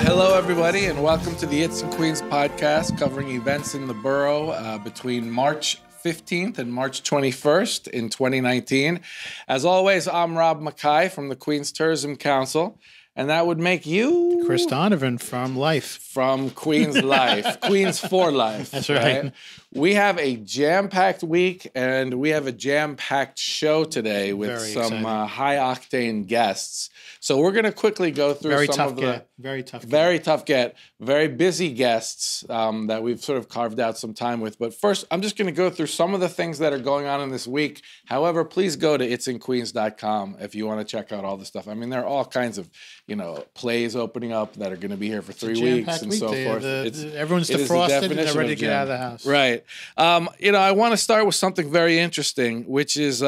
Hello, everybody, and welcome to the It's and Queens podcast covering events in the borough between March 15th and March 21st in 2019. As always, I'm Rob Mackay from the Queens Tourism Council, and that would make you... Chris Donovan from Life. From Queens Life. Queens for Life. That's right. We have a jam-packed week, and we have a jam-packed show today with some high-octane guests. So we're going to quickly go through very busy guests that we've sort of carved out some time with. But first, I'm just going to go through some of the things that are going on in this week. However, please go to itsinqueens.com if you want to check out all the stuff. I mean, there are all kinds of, plays opening up that are going to be here for 3 weeks and so forth. Everyone's defrosted and they're ready to get out of the house. Right. I want to start with something very interesting, which is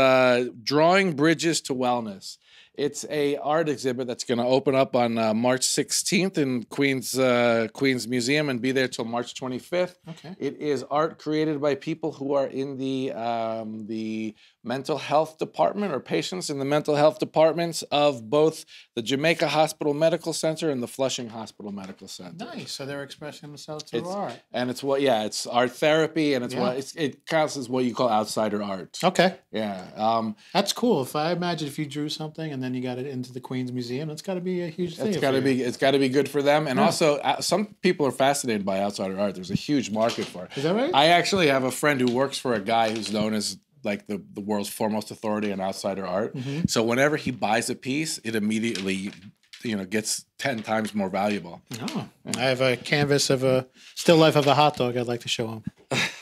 Drawing Bridges to Wellness. It's a art exhibit that's going to open up on March 16th in Queens Museum and be there till March 25th. Okay. It is art created by people who are in the mental health department or patients in the mental health departments of both the Jamaica Hospital Medical Center and the Flushing Hospital Medical Center. Nice. So they're expressing themselves through art. And it's it's art therapy, and it counts as what you call outsider art. Okay. Yeah. That's cool. I imagine if you drew something and then you got it into the Queens Museum, it's got to be a huge thing. It's got to be good for them. And also, some people are fascinated by outsider art. There's a huge market for it. Is that right? I actually have a friend who works for a guy who's known as like the world's foremost authority on outsider art. Mm-hmm. So whenever he buys a piece, it immediately, gets 10 times more valuable. Oh, I have a canvas of a still life of a hot dog I'd like to show him.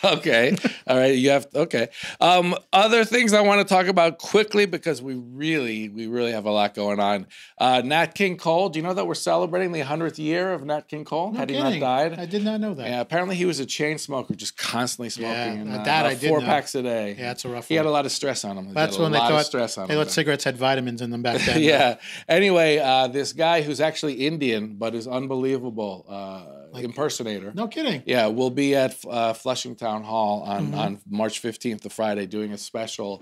Okay. All right. Okay. Other things I want to talk about quickly because we really have a lot going on. Nat King Cole. Do you know that we're celebrating the 100th year of Nat King Cole? No Had kidding. he not died? I did not know that. Yeah. Apparently he was a chain smoker, just constantly smoking. Yeah, that I did 4 know. packs a day. Yeah, that's a rough one. He had a lot of stress on him. That's when they thought cigarettes had vitamins in them back then. Yeah. Anyway, this guy who's actually Indian but is unbelievable impersonator. No kidding. Yeah, we'll be at Flushing Town Hall on March 15th, the Friday, doing a special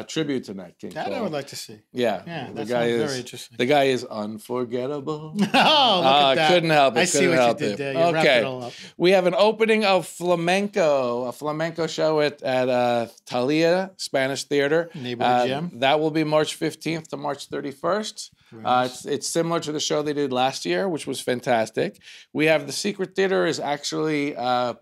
tribute to Nat King Cole. That I would like to see. Yeah, that sounds very interesting. The guy is unforgettable. Oh, look at that. Couldn't help it. I see what you did there. You wrapped it all up. We have an opening of a flamenco show at Thalia Spanish Theater. Neighborhood Gem. That will be March 15th to March 31st. It's similar to the show they did last year, which was fantastic. We have the Secret Theater is actually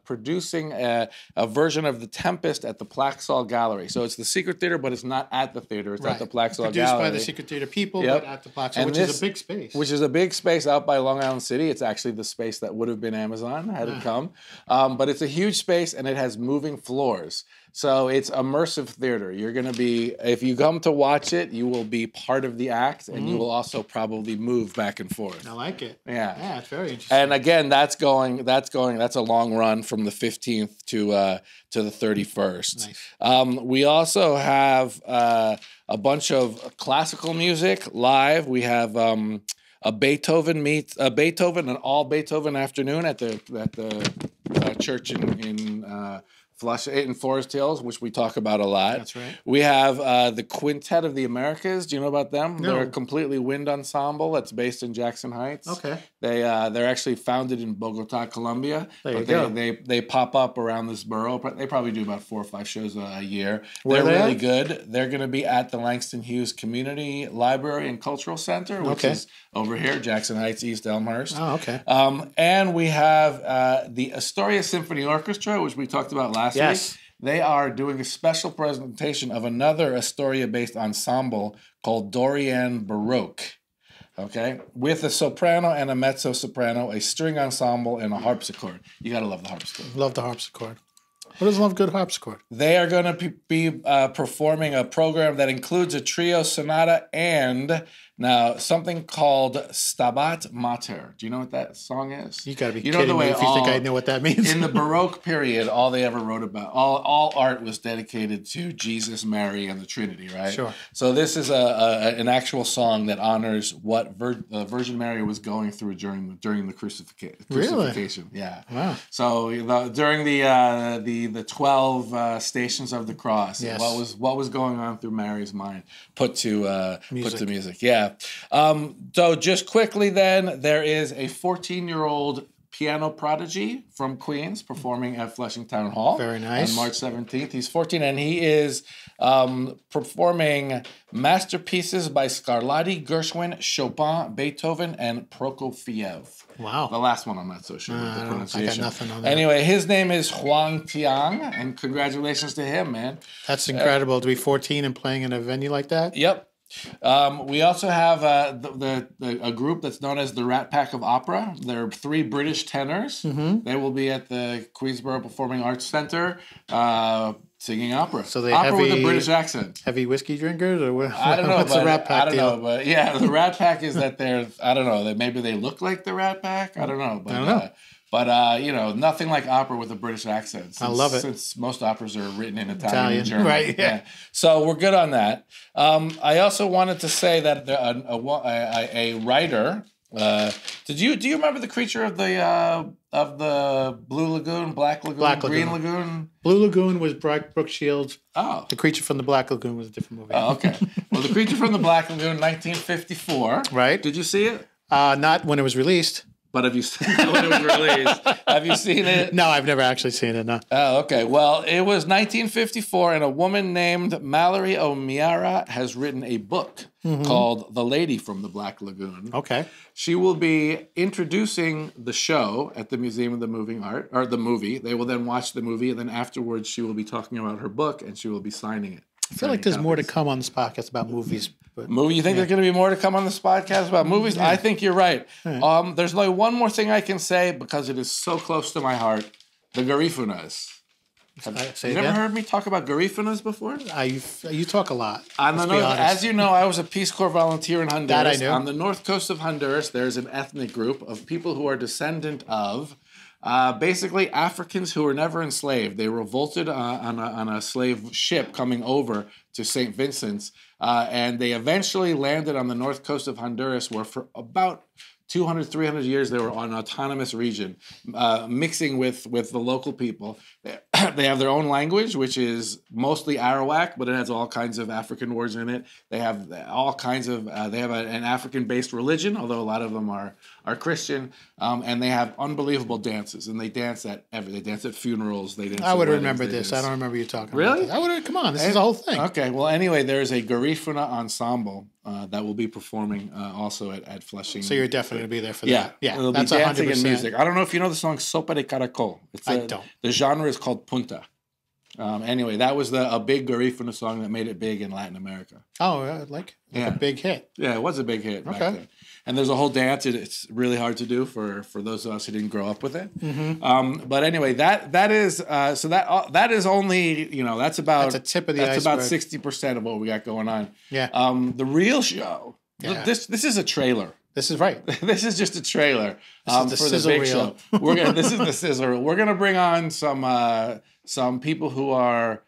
producing a version of The Tempest at the Plaxall Gallery. So it's the Secret Theater, but it's not at the theater. It's at the Plaxall Gallery. Produced by the Secret Theater people, but at the Plaxall, which is a big space. Which is a big space out by Long Island City. It's actually the space that would have been Amazon had it come. But it's a huge space, and it has moving floors. So it's immersive theater. You're going to be, if you come to watch it, you will be part of the act, and you will also probably move back and forth. I like it. Yeah, it's very interesting. And again, that's a long run from the 15th to the 31st. Nice. We also have a bunch of classical music live. We have a Beethoven an all Beethoven afternoon at the church in Forest Hills, which we talk about a lot. That's right. We have the Quintet of the Americas. Do you know about them? No. They're a completely wind ensemble that's based in Jackson Heights. Okay. They're actually founded in Bogota, Colombia. They pop up around this borough. They probably do about 4 or 5 shows a year. They're really good. They're going to be at the Langston Hughes Community Library and Cultural Center, which is over here, Jackson Heights, East Elmhurst. Oh, okay. And we have the Astoria Symphony Orchestra, which we talked about last week. They are doing a special presentation of another Astoria-based ensemble called Dorian Baroque. Okay, with a soprano and a mezzo-soprano, a string ensemble, and a harpsichord. You gotta love the harpsichord. Love the harpsichord. Who doesn't love good harpsichord? They are going to be performing a program that includes a trio sonata and now something called Stabat Mater. Do you know what that song is? You got to be kidding me if you think I know what that means. In the Baroque period, all they ever wrote about, all art was dedicated to Jesus, Mary, and the Trinity, right? Sure. So this is an actual song that honors what Virgin Mary was going through during the crucifixion. Really? Yeah. Wow. So during the 12 stations of the cross, yes. what was going on through Mary's mind put to music. Yeah. Yeah. So just quickly then, there is a 14-year-old piano prodigy from Queens performing at Flushing Town Hall. Very nice. On March 17th. He's 14, and he is performing masterpieces by Scarlatti, Gershwin, Chopin, Beethoven, and Prokofiev. Wow. The last one I'm not so sure with the pronunciation. I got nothing on that. Anyway, his name is Huang Tiang, and congratulations to him, man. That's incredible to be 14 and playing in a venue like that. Yep. We also have a group that's known as the Rat Pack of Opera. They're 3 British tenors. Mm-hmm. They will be at the Queensborough Performing Arts Center singing opera. So they opera with a British accent. Heavy whiskey drinkers, or what? I don't know. What's the Rat Pack deal? I don't know, but yeah, the Rat Pack is that they're. I don't know. That maybe they look like the Rat Pack. I don't know. But, nothing like opera with a British accent. I love it. Since most operas are written in Italian and German. Right, yeah. So we're good on that. I also wanted to say that a writer. Do you remember the creature of the Blue Lagoon, Black Lagoon, Green Lagoon? Blue Lagoon was Brooke Shields. Oh. The Creature from the Black Lagoon was a different movie. Oh, okay. Well, The Creature from the Black Lagoon, 1954. Right. Did you see it? Not when it was released. But have you seen it when it was released? Have you seen it? No, I've never actually seen it, no. Oh, okay. Well, it was 1954, and a woman named Mallory O'Meara has written a book called The Lady from the Black Lagoon. Okay. She will be introducing the show at the Museum of the Moving Art, or the movie. They will then watch the movie, and then afterwards she will be talking about her book, and she will be signing it. I feel like there's more to come on this podcast about movies. But, You think there's going to be more to come on this podcast about movies? Yeah. I think you're right. There's only one more thing I can say because it is so close to my heart. The Garifunas. Have you ever heard me talk about Garifunas before? You talk a lot. As you know, I was a Peace Corps volunteer in Honduras. That I knew. On the north coast of Honduras, there's an ethnic group of people who are descendant of basically Africans who were never enslaved. They revolted on a slave ship coming over to St. Vincent's, and they eventually landed on the north coast of Honduras, where for about 200, 300 years they were an autonomous region, mixing with the local people. They have their own language, which is mostly Arawak, but it has all kinds of African words in it. They have all kinds of, they have an African-based religion, although a lot of them are Christian, and they have unbelievable dances, and they dance at funerals. I would remember this. I don't remember you talking about this. I would come on, this is the whole thing. Okay, well, anyway, there's a Garifuna Ensemble that will be performing also at Flushing. So you're definitely going to be there for that. Yeah, it'll be dancing and music. I don't know if you know the song Sopa de Caracol. I don't. The genre is called punta. Anyway, that was a big Garifuna song that made it big in Latin America. Oh, a big hit. Yeah, it was a big hit back then. And there's a whole dance. It's really hard to do for those of us who didn't grow up with it. Mm-hmm. But anyway, that is only that's about a tip of the iceberg. That's about 60% of what we got going on. Yeah. The real show. Yeah. This is a trailer. This is right. This is just a trailer for the big reel. Show. This is the sizzle. We're gonna bring on some people who are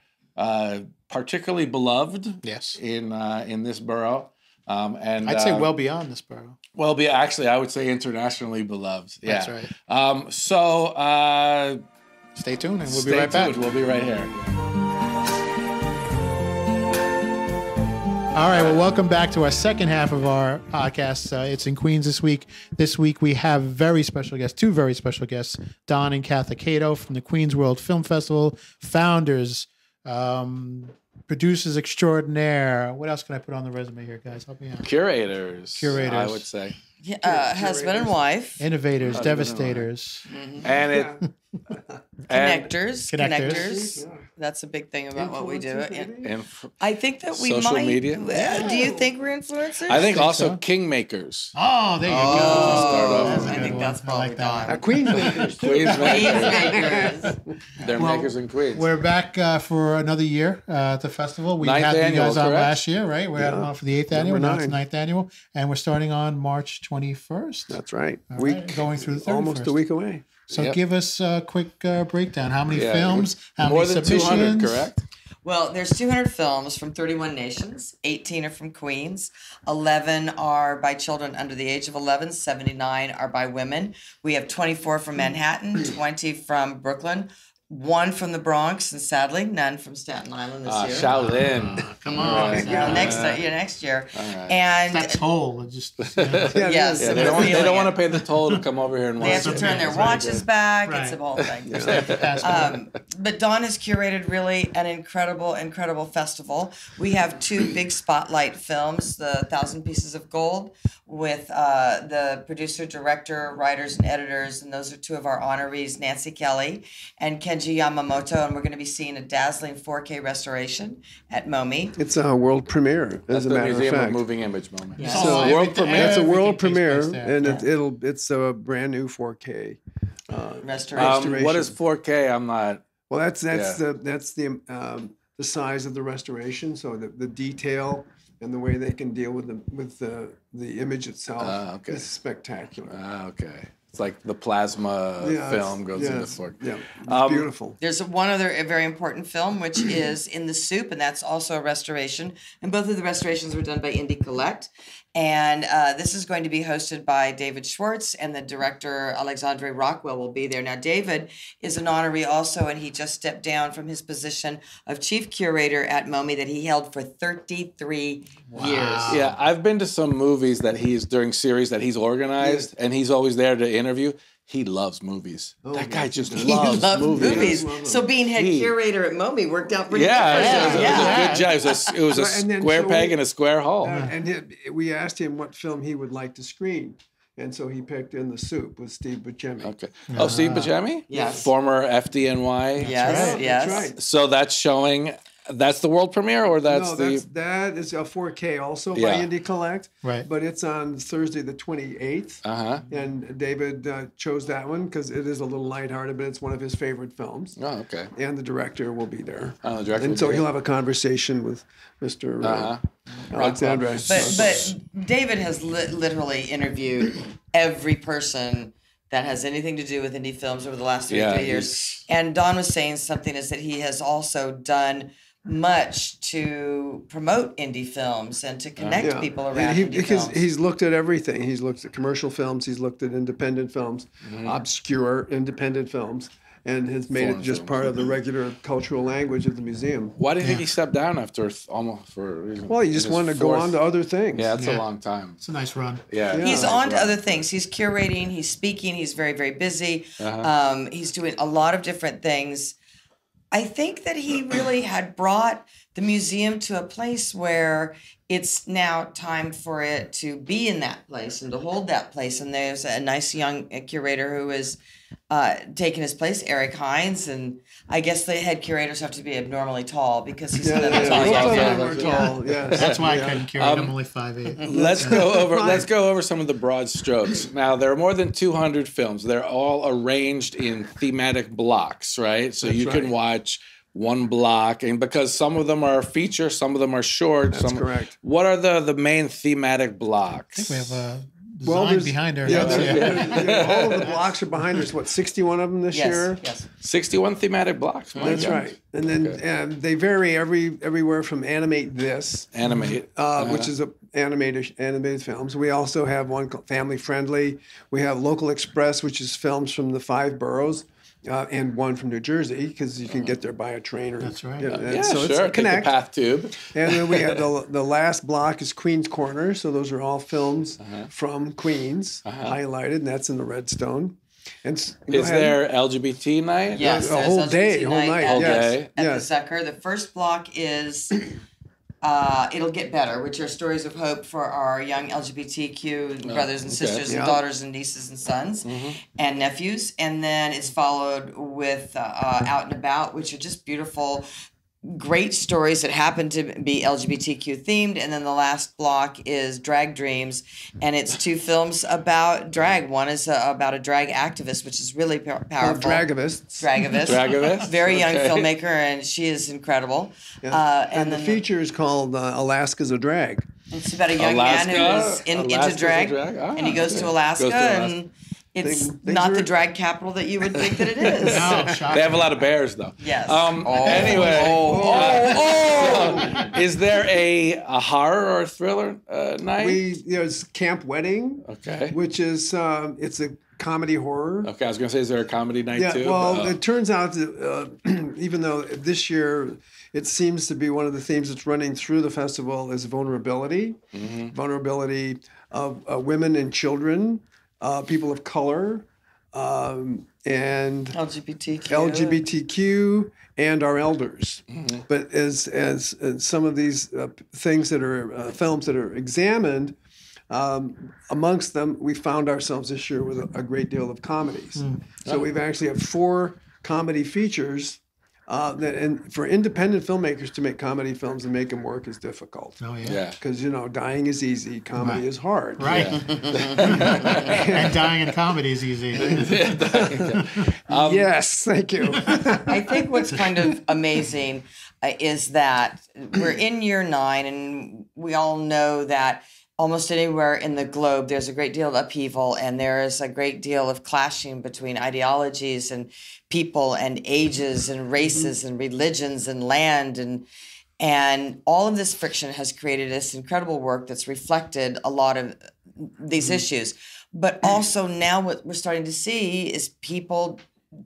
particularly beloved. Yes. In this borough. And I'd say well beyond this borough. Actually, I would say internationally beloved. Yeah. That's right. So stay tuned, and we'll be right back. We'll be right here. All right, well, welcome back to our second half of our podcast. It's in Queens this week. This week we have two very special guests, Don and Katha Cato from the Queens World Film Festival, founders, producers extraordinaire. What else can I put on the resume here, guys? Help me out. Curators, I would say. Husband and wife. Innovators, devastators. Mm-hmm. And Connectors. That's a big thing about what we do. And I think that we social media. Do you think we're influencers? I think also so. Kingmakers. Oh, there you go. I think that's probably gone. Queensmakers. They're makers in Queens. We're back for another year at the festival. We had you guys on last year, right? We had them on for the 8th annual. Now it's the 9th annual. And we're starting on March 21st. That's right. Going through the 31st. Almost a week away. So give us a quick breakdown. How many films? How more many than submissions? 200, correct? Well, there's 200 films from 31 nations. 18 are from Queens. 11 are by children under the age of 11. 79 are by women. We have 24 from Manhattan, 20 from Brooklyn, one from the Bronx, and sadly, none from Staten Island this year. Shaolin. Come on. Next year. Right. And That toll. Just, yes, they don't want to pay the toll to come over here and watch. They have to turn their watches back. Right. It's a whole thing. But Don has curated really an incredible festival. We have two big spotlight films, The 1,000 Pieces of Gold, with the producer, director, writers, and editors, and those are two of our honorees, Nancy Kelly and Kenji Yamamoto, and we're going to be seeing a dazzling 4K restoration at MOMI. It's a world premiere, as a matter of Museum fact. of Moving Image moment. Yeah. So world premiere. It's a world premiere, and and it's a brand new 4K Restoration. What is 4K? I'm not. Well, that's the size of the restoration. So the detail and the way they can deal with the image itself is spectacular. Okay. It's like the plasma film goes into 4K. Yeah, it's beautiful. There's one other very important film, which is In the Soup, and that's also a restoration. And both of the restorations were done by Indie Collect. And this is going to be hosted by David Schwartz, and the director, Alexandre Rockwell, will be there. Now, David is an honoree also, and he just stepped down from his position of chief curator at MOMI that he held for 33 years. Yeah, I've been to some movies that during series that he's organized, and he's always there to interview. He loves movies. That guy just loves movies. So being head curator at MOMI worked out pretty It was a good job. It was a And square then peg in a square hole. We asked him what film he would like to screen. And so he picked In the Soup with Steve Buscemi. Okay. Oh, Steve Buscemi? Yes. Former FDNY. Yes. That's right. So that's showing. That's the world premiere, or that is a 4K also by Indie Collect. Right. But it's on Thursday the 28th. And David chose that one because it is a little lighthearted, but it's one of his favorite films. Oh, okay. And the director will be there. Oh, the director. And so he'll have a conversation with Mr. Alexandra. But David has literally interviewed every person that has anything to do with indie films over the last 3 years. And Don was saying something is that he has also done much to promote indie films and to connect people around indie films. He's looked at everything. He's looked at commercial films. He's looked at independent films, obscure independent films, and has made it just part of the regular cultural language of the museum. Why do you think he stepped down after almost for a reason? Well, he just wanted to go on to other things. Yeah, that's a long time. It's a nice run. Yeah. He's on to other things. He's curating, he's speaking, he's very, very busy. He's doing a lot of different things. I think that he really had brought the museum to a place where it's now time for it to be in that place and to hold that place. And there's a nice young curator who is taking his place, Eric Hines. And I guess the head curators have to be abnormally tall because he's tall. That's why I couldn't curate. I'm only 5'8". Let's go over some of the broad strokes. Now, there are more than 200 films. They're all arranged in thematic blocks, right? So you can watch one block, and because some of them are feature, some of them are short. That's correct. What are the main thematic blocks? I think we have a design behind her. All of the blocks are behind us. What, 61 of them this year? Yes. 61 thematic blocks. That's right. And then they vary everywhere from Animate This, which is animated films. We also have one called Family Friendly. We have Local Express, which is films from the 5 boroughs. And one from New Jersey, because you can get there by a train. That's right. So sure. It's Connect. Take the path tube. And then we have the last block is Queen's Corner. So those are all films from Queens highlighted, and that's in the Redstone. And is there LGBT night? Yes, a whole day, whole night. At the Zucker. The first block is It'll Get Better, which are stories of hope for our young LGBTQ brothers and sisters and daughters and nieces and sons and nephews. And then it's followed with Out and About, which are just beautiful, great stories that happen to be LGBTQ themed. And then the last block is Drag Dreams, and it's 2 films about drag. One is about a drag activist, which is really powerful. Dragavist. Very young filmmaker, and she is incredible. And the feature is called Alaska's a Drag. It's about a young man who's into drag, and he goes to Alaska, and it's not the drag capital that you would think that it is. They have a lot of bears, though. Yes. Is there a horror or thriller night? There's Camp Wedding, which is it's a comedy horror. Okay, I was going to say, is there a comedy night too? Well, it turns out that even though this year it seems to be one of the themes that's running through the festival is vulnerability, vulnerability of women and children, people of color, and LGBTQ and our elders. But as some of these things that are films that are examined, amongst them, we found ourselves this year with a great deal of comedies. So we've actually have 4 comedy features. And for independent filmmakers to make comedy films and make them work is difficult. Oh yeah. Because dying is easy, comedy is hard. Right. And dying in comedy is easy. Yes, thank you. I think what's kind of amazing is that we're in year 9, and we all know that almost anywhere in the globe, there's a great deal of upheaval, and there is a great deal of clashing between ideologies and people and ages and races and religions and land. And all of this friction has created this incredible work that's reflected a lot of these issues. But also now what we're starting to see is people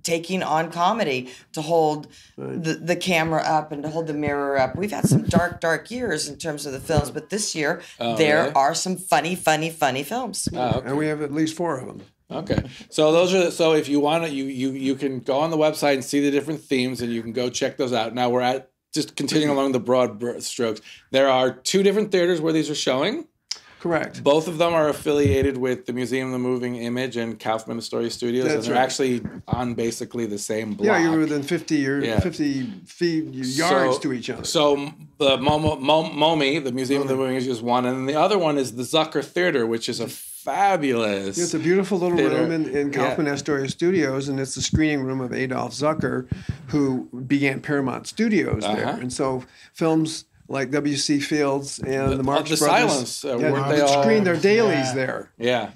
taking on comedy to hold the camera up and to hold the mirror up. We've had some dark years in terms of the films, but this year there are some funny films. And we have at least 4 of them. Okay, so those are if you want to, you can go on the website and see the different themes, and you can go check those out. Now we're at just continuing along the broad strokes. There are 2 different theaters where these are showing. Correct. Both of them are affiliated with the Museum of the Moving Image and Kaufman Astoria Studios, and they're actually on basically the same block. Yeah, you're within 50 feet yards to each other. So the MoMI, the Museum of the Moving Image, is one, and the other one is the Zucker Theater, which is a fabulous. It's a beautiful little room in Kaufman Astoria Studios, and it's the screening room of Adolf Zucker, who began Paramount Studios there. And so films like W.C. Fields and the Marx Brothers. Silence, they screen their dailies there. Yeah.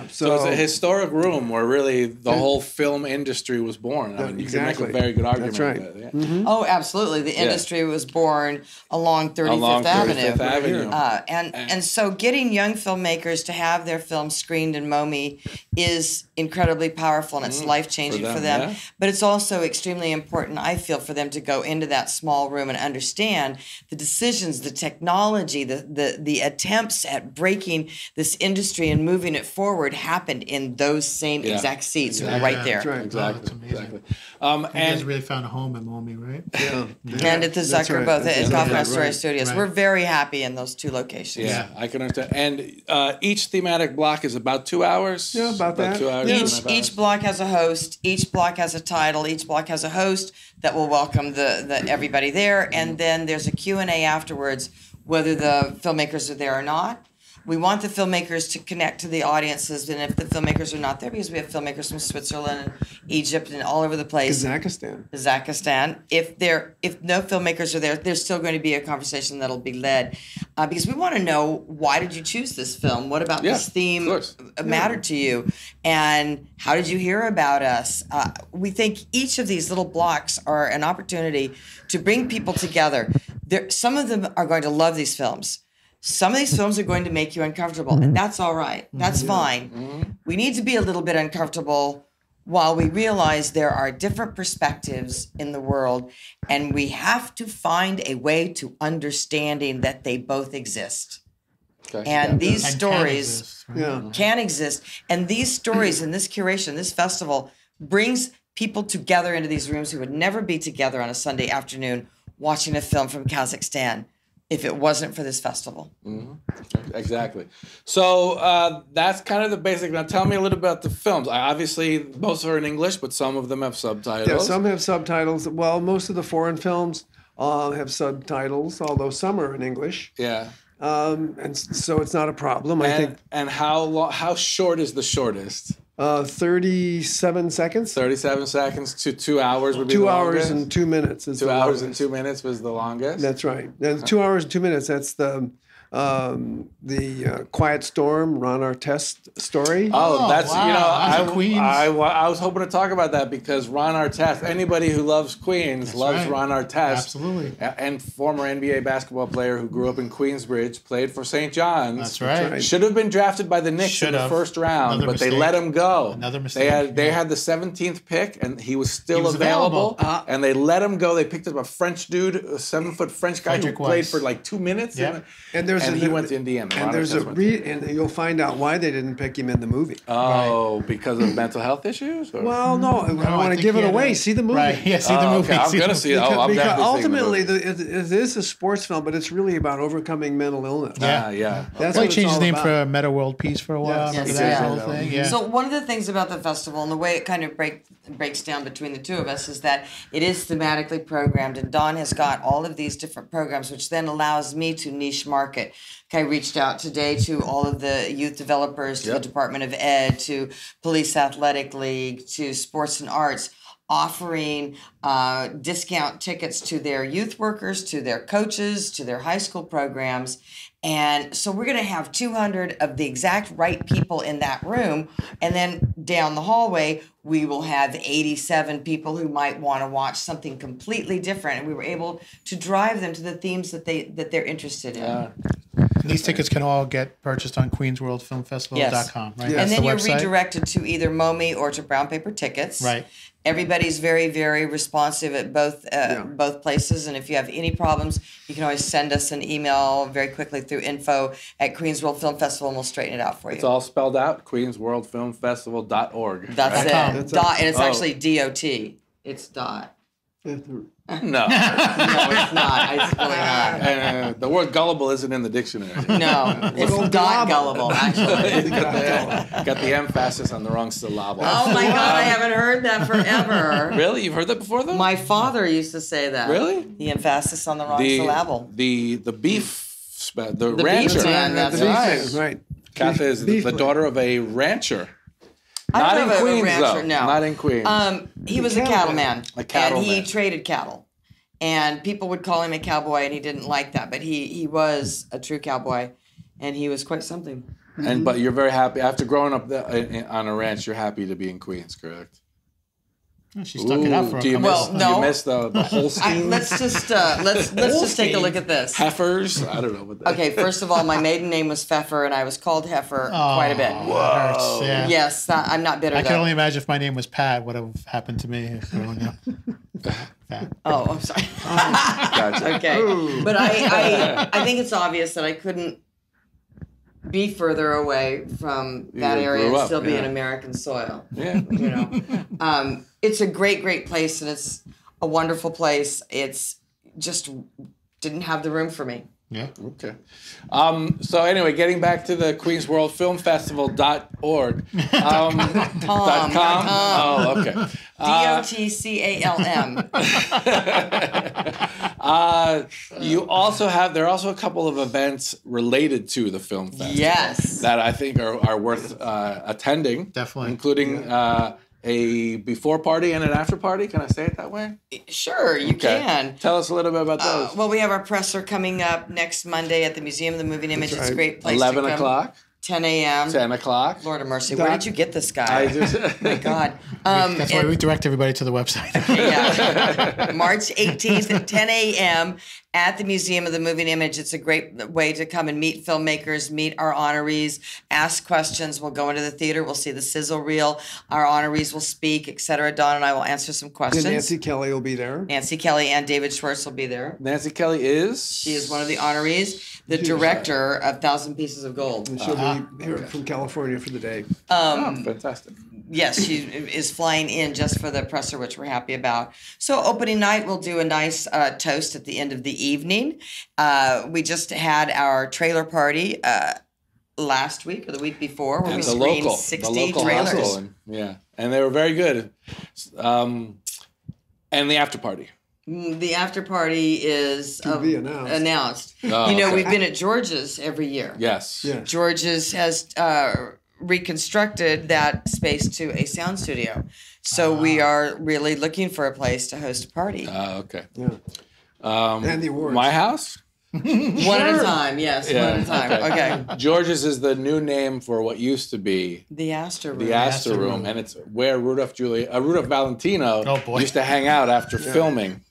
So it's a historic room where really the whole film industry was born. I mean, you can make a very good argument. That's right. With that, Oh, absolutely. The industry was born along 35th Avenue. And so getting young filmmakers to have their films screened in MoMI is incredibly powerful, and it's life-changing for them. Yeah. But it's also extremely important, I feel, for them to go into that small room and understand the decisions, the technology, the attempts at breaking this industry and moving it forward happened in those same exact seats right there. That's right. Exactly. You guys really found a home at MoMI, right? Yeah. And at the Zucker, both at Kaufman Astoria Studios. We're very happy in those 2 locations. Yeah, I can understand. And each thematic block is about 2 hours? Yeah, about that. 2 hours. Each block has a host. Each block has a title. Each block has a host that will welcome the everybody there. And then there's a Q&A afterwards, whether the filmmakers are there or not. We want the filmmakers to connect to the audiences, and if the filmmakers are not there, because we have filmmakers from Switzerland and Egypt and all over the place. Kazakhstan. If no filmmakers are there, there's still going to be a conversation that'll be led, because we want to know, why did you choose this film? What about this theme mattered to you? And how did you hear about us? We think each of these little blocks are an opportunity to bring people together. Some of them are going to love these films. Some of these films are going to make you uncomfortable, and that's all right. That's fine. We need to be a little bit uncomfortable while we realize there are different perspectives in the world, and we have to find a way to understanding that they both exist. Okay. And these stories can exist. And these stories and this curation, this festival, brings people together into these rooms who would never be together on a Sunday afternoon watching a film from Kazakhstan if it wasn't for this festival. Exactly. So that's kind of the basic. Now tell me a little about the films. Obviously, most are in English, but some of them have subtitles. Yeah, some have subtitles. Well, most of the foreign films have subtitles, although some are in English. Yeah. And so it's not a problem, I think. And how short is the shortest? 37 seconds. 37 seconds to 2 hours would be the longest? 2 hours and 2 minutes. 2 hours and 2 minutes was the longest? That's right. And 2 hours and 2 minutes, that's the the Quiet Storm, Ron Artest story. Oh, that's wow. I was hoping to talk about that because Ron Artest. Anybody who loves Queens loves right. Ron Artest. Absolutely. And former NBA basketball player who grew up in Queensbridge, played for St. John's. That's right. Should have been drafted by the Knicks in the first round, but they let him go. Another mistake. They had the 17th pick, and he was still available. And they let him go. They picked up a French dude, a 7-foot French guy who played for like 2 minutes. Yeah. And he went to Indiana. And and you'll find out why they didn't pick him in the movie. Oh, because of mental health issues? Or? Well, no, I don't want to give it away. See the movie. Right. Yeah, see the movie. Okay. I'm going to see it. Because ultimately, it is a sports film, but it's really about overcoming mental illness. Yeah. That's Well, he changed his name about. for Meta World Peace for a while. Yes. Remember that whole thing? Yeah. So one of the things about the festival and the way it kind of breaks down between the two of us is that it is thematically programmed, and Don has got all of these different programs, which then allows me to niche market. I reached out today to all of the youth developers, to the Department of Ed, to Police Athletic League, to Sports and Arts, offering discount tickets to their youth workers, to their coaches, to their high school programs. And so we're going to have 200 of the exact right people in that room. And then down the hallway, we will have 87 people who might want to watch something completely different. And we were able to drive them to the themes that they're interested in. And these tickets can all get purchased on QueensWorldFilmFestival.com, right? And then you're redirected to either MoMI or to Brown Paper Tickets. Right. Everybody's very, very responsive at both places. And if you have any problems, you can always send us an email very quickly through info@QueensWorldFilmFestival, and we'll straighten it out for you. It's all spelled out, QueensWorldFilmFestival.org. That's right? it. Dot, and it's actually DOT. It's dot. No. No, it's not. It's really not. The word gullible isn't in the dictionary. No, it's dot gullible, actually. got the emphasis on the wrong syllable. Oh my God, I haven't heard that forever. Really? You've heard that before, though? My father used to say that. Really? The emphasis on the wrong syllable. The beef, the rancher. Beef man, that's right. Katha is the daughter of a rancher. Not in Queens, though. No. Not in Queens. He was a cattleman. And he traded cattle. And people would call him a cowboy, and he didn't like that. But he was a true cowboy, and he was quite something. But you're very happy. After growing up on a ranch, you're happy to be in Queens, correct? She stuck it out for a couple. Well, no. Do you miss the Holsteins? Let's just take a look at this. Heifers? I don't know what that is. Okay, first of all, my maiden name was Pfeffer, and I was called Heifer quite a bit. Whoa. Yeah. Yes, I'm not bitter, I can only imagine if my name was Pat, what would have happened to me growing up. Oh, I'm sorry. Gotcha. Okay. But I think it's obvious that I couldn't be further away from that area and still be in American soil. Yeah. You know. It's a great, great place, and it's a wonderful place. It's just didn't have the room for me. Yeah. Okay. So anyway, getting back to the QueensWorldFilmFestival.org. .com. Oh, okay. DOTCALM. There are also a couple of events related to the film festival. Yes. That I think are worth attending. Definitely. Including a before party and an after party. Can I say it that way? Sure, you can. Tell us a little bit about those. Well, we have our presser coming up next Monday at the Museum of the Moving Image. It's a great place 11 to come. o'clock. 10 a.m. 10 o'clock. Lord of mercy, where did you get this guy? My God. That's why we direct everybody to the website. Yeah. March 18th at 10 a.m. at the Museum of the Moving Image. It's a great way to come and meet filmmakers, meet our honorees, ask questions. We'll go into the theater. We'll see the sizzle reel. Our honorees will speak, etc. Don and I will answer some questions. And Nancy Kelly will be there. Nancy Kelly and David Schwartz will be there. Nancy Kelly is? She is one of the honorees, the director of 1,000 Pieces of Gold. And she'll be here from California for the day. Fantastic. Yes, she is flying in just for the presser, which we're happy about. So opening night, we'll do a nice toast at the end of the evening. We just had our trailer party last week or the week before where we screened 60 trailers. And they were very good. And the after party. The after party is To be announced. We've been at George's every year. Yes. George's has reconstructed that space to a sound studio. So we are really looking for a place to host a party. Okay. Yeah. And the awards. My house? One at a time, yes. Yeah, one at a time. Okay. George's is the new name for what used to be The Astor Room. the Astor Room, and it's where Rudolph Valentino used to hang out after filming.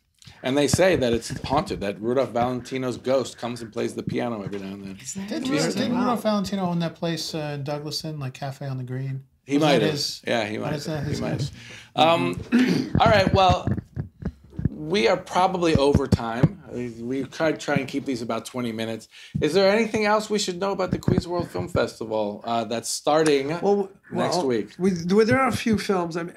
And they say that it's haunted, that Rudolph Valentino's ghost comes and plays the piano every now and then. Didn't Rudolph Valentino own that place in Douglaston, like Cafe on the Green? He might have. Yeah, he might have. All right, well, we are probably over time. We try and keep these about 20 minutes. Is there anything else we should know about the Queens World Film Festival that's starting next week? There are a few films. I mean,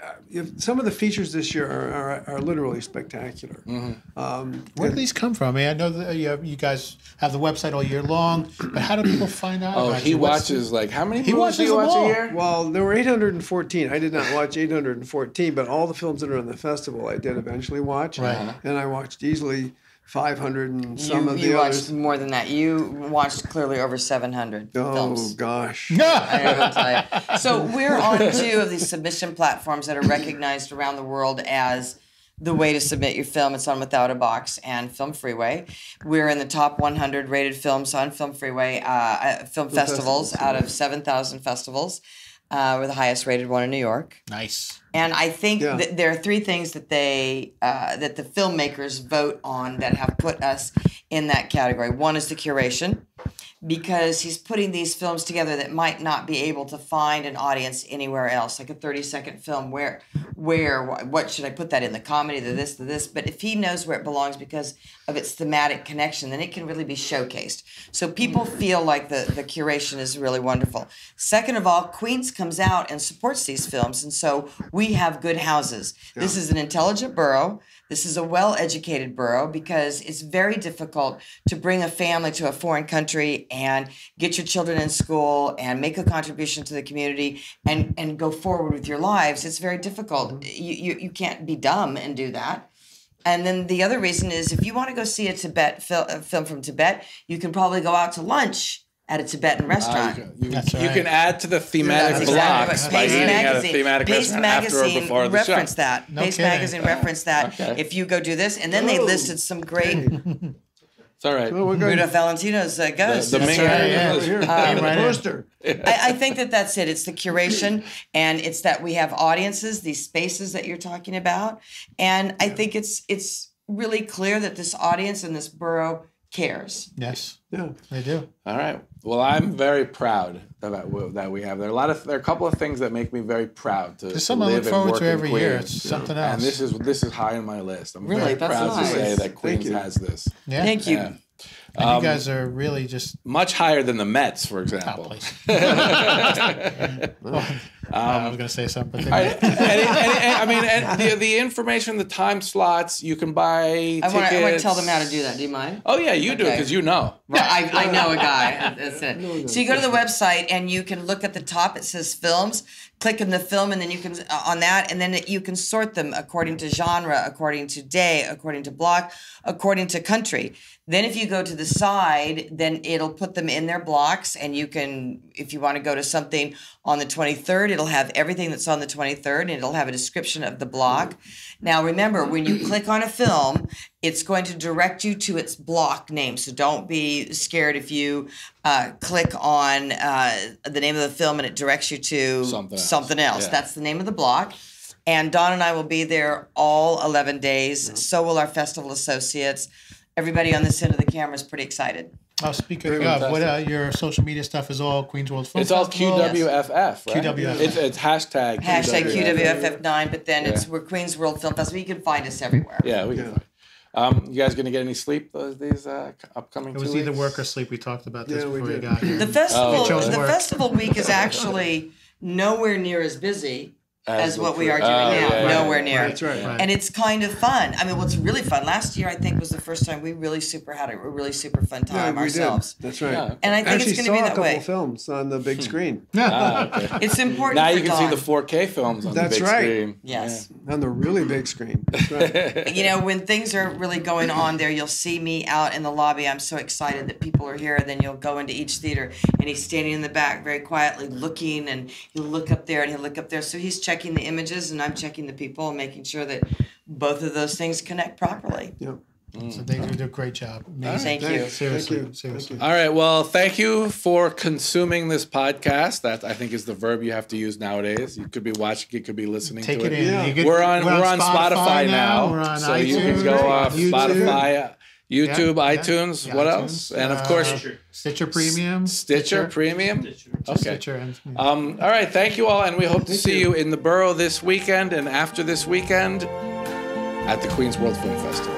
some of the features this year are literally spectacular. Where do these come from? I mean, I know that you guys have the website all year long, but how do people find out? Oh, he watches how many movies do you watch a year? Well, there were 814. I did not watch 814, but all the films that are in the festival I did eventually watch. Right. And I watched easily 500 and some of the you others. watched more than that. You watched clearly over 700 films. Oh, gosh. I gotta tell you. So we're on 2 of these submission platforms that are recognized around the world as the way to submit your film. It's on Without a Box and Film Freeway. We're in the top 100 rated films on Film Freeway film festivals out of 7,000 festivals. We're the highest rated one in New York. Nice. And I think that there are 3 things that that the filmmakers vote on that have put us in that category. One is the curation, because he's putting these films together that might not be able to find an audience anywhere else, like a 30-second film. What should I put that in? The comedy, the this? But if he knows where it belongs because of its thematic connection, then it can really be showcased. So people feel like the curation is really wonderful. Second of all, Queens comes out and supports these films, and so we have good houses. Yeah. This is an intelligent borough. This is a well-educated borough, because it's very difficult to bring a family to a foreign country and get your children in school and make a contribution to the community and go forward with your lives. It's very difficult. You can't be dumb and do that. And then the other reason is, if you want to go see a film from Tibet, you can probably go out to lunch at a Tibetan restaurant. You can add to the thematic blocks by eating at a thematic restaurant after or before the show. Paste Magazine referenced that. If you go do this, and then they listed some great... It's all right. Rudolph Valentino's ghost. The main poster. I think that's it. It's the curation, and it's that we have audiences, these spaces that you're talking about. And I think it's really clear that this audience and this borough cares. Yes. Yeah, they do. All right. Well, I'm very proud that we have there. There are a couple of things that make me very proud to something I look forward to every year. It's something else. And this is high on my list. I'm really proud to say that Queens has this. Yeah. Thank you. And you guys are really just much higher than the Mets, for example. I was going to say something. The information, the time slots, you can buy tickets. I want to tell them how to do that. Do you mind? Oh, yeah, you do, because you know. Well, I know a guy. That's it. So you go to the website, and you can look at the top. It says films. Click in the film, and then you can on that, and then you can sort them according to genre, according to day, according to block, according to country. Then if you go to the side, then it'll put them in their blocks, and you can, if you want to go to something on the 23rd, it'll have everything that's on the 23rd, and it'll have a description of the block. Now remember, when you click on a film, it's going to direct you to its block name. So don't be scared if you click on the name of the film and it directs you to something else. Yeah. That's the name of the block. And Don and I will be there all 11 days. Mm-hmm. So will our festival associates. Everybody on this end of the camera is pretty excited. Oh, speaking of, what your social media stuff is all Queens World Film Festival? It's all QWFF, right? QWFF. It's hashtag QWFF9, but then we're Queens World Film Festival. You can find us everywhere. Yeah, we can find. You guys going to get any sleep these upcoming 2 weeks? It was either work or sleep. We talked about this before you got here. The festival week is actually nowhere near as busy as what we are doing now. Nowhere near. That's right. And it's kind of fun. I mean, what's really fun, last year I think was the first time we really had a really super fun time ourselves. Did. That's right. Yeah. And I think it's going to be that way. I actually saw a couple films on the big screen. Okay. It's important now for you can see the 4K films on the big screen. Yes. Yeah. On the really big screen. That's right. When things are really going on there, you'll see me out in the lobby. I'm so excited that people are here. Then you'll go into each theater, and he's standing in the back very quietly looking, and he'll look up there and he'll look up there. So he's checking the images, and I'm checking the people and making sure that both of those things connect properly. Yep. So they do a great job. Thank you. Seriously. All right. Well, thank you for consuming this podcast. That I think is the verb you have to use nowadays. You could be watching it, could be listening to it. Take it in. Yeah. We're on Spotify now. We're on so iTunes, you can go off YouTube. Spotify, YouTube, iTunes. What iTunes, else? And of course, Stitcher Premium. Stitcher Premium. Okay. Stitcher. All right. Thank you all, and we hope to see you in the borough this weekend and after this weekend at the Queens World Film Festival.